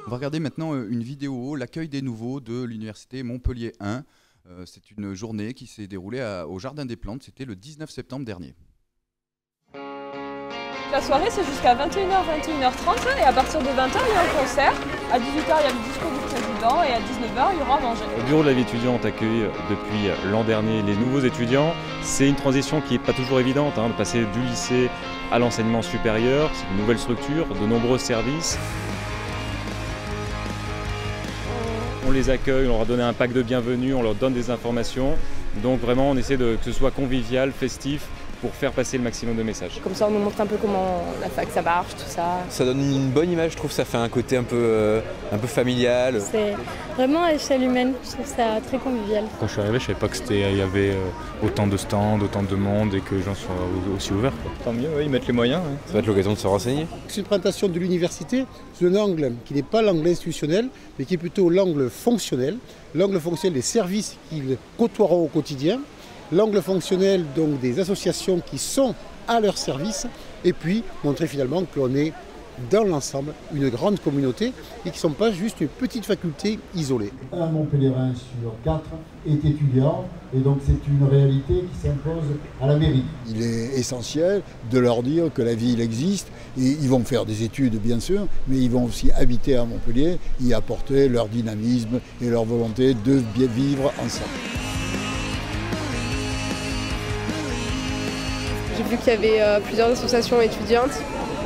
On va regarder maintenant une vidéo, l'accueil des nouveaux de l'université Montpellier 1. C'est une journée qui s'est déroulée au Jardin des Plantes, c'était le 19 septembre dernier. La soirée c'est jusqu'à 21h, 21h30 et à partir de 20h il y a un concert. À 18h il y a le discours du président et à 19h il y aura à manger. Au bureau de la vie étudiante accueille depuis l'an dernier les nouveaux étudiants. C'est une transition qui n'est pas toujours évidente, de passer du lycée à l'enseignement supérieur. C'est une nouvelle structure, de nombreux services. On les accueille, on leur donne un pack de bienvenue, on leur donne des informations. Donc vraiment on essaie que ce soit convivial, festif, pour faire passer le maximum de messages. Comme ça on nous montre un peu comment la fac ça marche, tout ça. Ça donne une bonne image, je trouve, ça fait un côté un peu familial. C'est vraiment à l'échelle humaine, je trouve ça très convivial. Quand je suis arrivé, je ne savais pas qu'il y avait autant de stands, autant de monde et que les gens soient aussi ouverts. Tant mieux, ils mettent les moyens. Ça va être l'occasion de se renseigner. C'est une présentation de l'université sous un angle qui n'est pas l'angle institutionnel, mais qui est plutôt l'angle fonctionnel. L'angle fonctionnel des services qu'ils côtoieront au quotidien. L'angle fonctionnel donc des associations qui sont à leur service et puis montrer finalement qu'on est dans l'ensemble une grande communauté et qui ne sont pas juste une petite faculté isolée. Un Montpellierin sur 4 est étudiant et donc c'est une réalité qui s'impose à la mairie. Il est essentiel de leur dire que la ville existe et ils vont faire des études bien sûr, mais ils vont aussi habiter à Montpellier, y apporter leur dynamisme et leur volonté de bien vivre ensemble. J'ai vu qu'il y avait plusieurs associations étudiantes,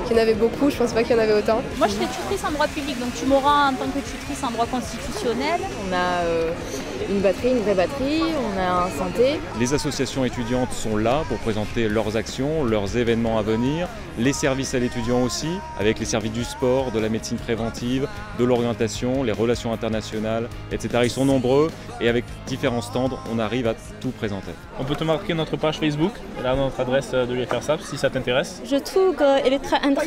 qu'il y en avait beaucoup, je ne pensais pas qu'il y en avait autant. Moi je fais tutrice en droit public, donc tu m'auras en tant que tutrice en droit constitutionnel. On a une batterie, une vraie batterie, on a un synthé. Les associations étudiantes sont là pour présenter leurs actions, leurs événements à venir, les services à l'étudiant aussi, avec les services du sport, de la médecine préventive, de l'orientation, les relations internationales, etc. Ils sont nombreux et avec différents stands, on arrive à tout présenter. On peut te marquer notre page Facebook, là notre adresse de l'UFRSAP si ça t'intéresse. Je trouve qu'il est très intéressant.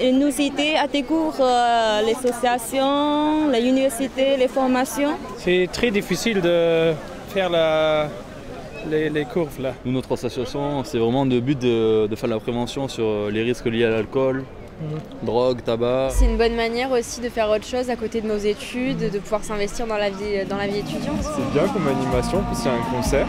Il nous aide à découvrir les associations, les universités, les formations. C'est très difficile de faire les courbes là. Nous, notre association, c'est vraiment le but de faire la prévention sur les risques liés à l'alcool, drogue, tabac. C'est une bonne manière aussi de faire autre chose à côté de nos études, de pouvoir s'investir dans la vie étudiante. C'est bien comme animation, puis c'est un concert.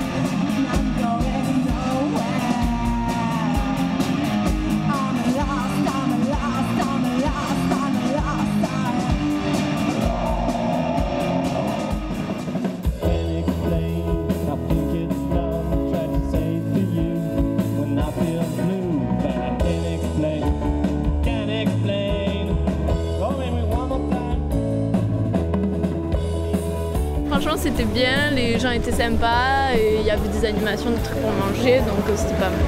Franchement c'était bien, les gens étaient sympas et il y avait des animations, de trucs pour manger, donc c'était pas mal.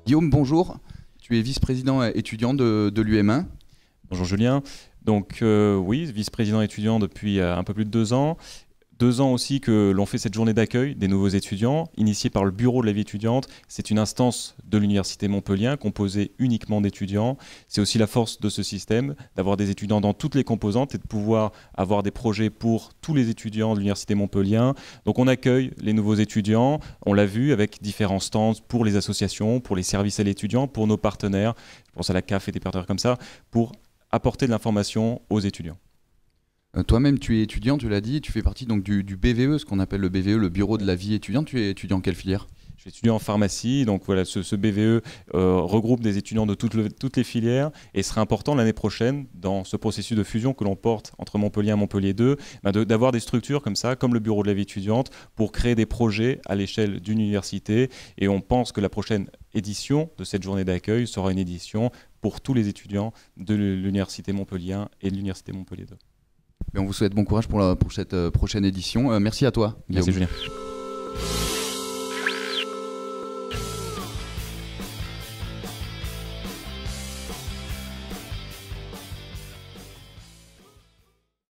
Guillaume, bonjour. Tu es vice-président étudiant de l'UM1. Bonjour Julien. Donc oui, vice-président étudiant depuis un peu plus de 2 ans. 2 ans aussi que l'on fait cette journée d'accueil des nouveaux étudiants, initiée par le bureau de la vie étudiante. C'est une instance de l'université Montpellier, composée uniquement d'étudiants. C'est aussi la force de ce système, d'avoir des étudiants dans toutes les composantes et de pouvoir avoir des projets pour tous les étudiants de l'université Montpellier. Donc on accueille les nouveaux étudiants, on l'a vu, avec différents stands pour les associations, pour les services à l'étudiant, pour nos partenaires, je pense à la CAF et des partenaires comme ça, pour apporter de l'information aux étudiants. Toi-même, tu es étudiant, tu l'as dit, tu fais partie donc du BVE, ce qu'on appelle le BVE, le bureau de la vie étudiante. Tu es étudiant en quelle filière? Je suis étudiant en pharmacie, donc voilà, ce BVE regroupe des étudiants de toutes les filières et sera important l'année prochaine, dans ce processus de fusion que l'on porte entre Montpellier et Montpellier 2, d'avoir des structures comme ça, comme le bureau de la vie étudiante, pour créer des projets à l'échelle d'une université. Et on pense que la prochaine édition de cette journée d'accueil sera une édition pour tous les étudiants de l'université Montpellier 1 et de l'université Montpellier 2. Et on vous souhaite bon courage pour cette prochaine édition. Merci à toi, Guillaume. Merci Julien.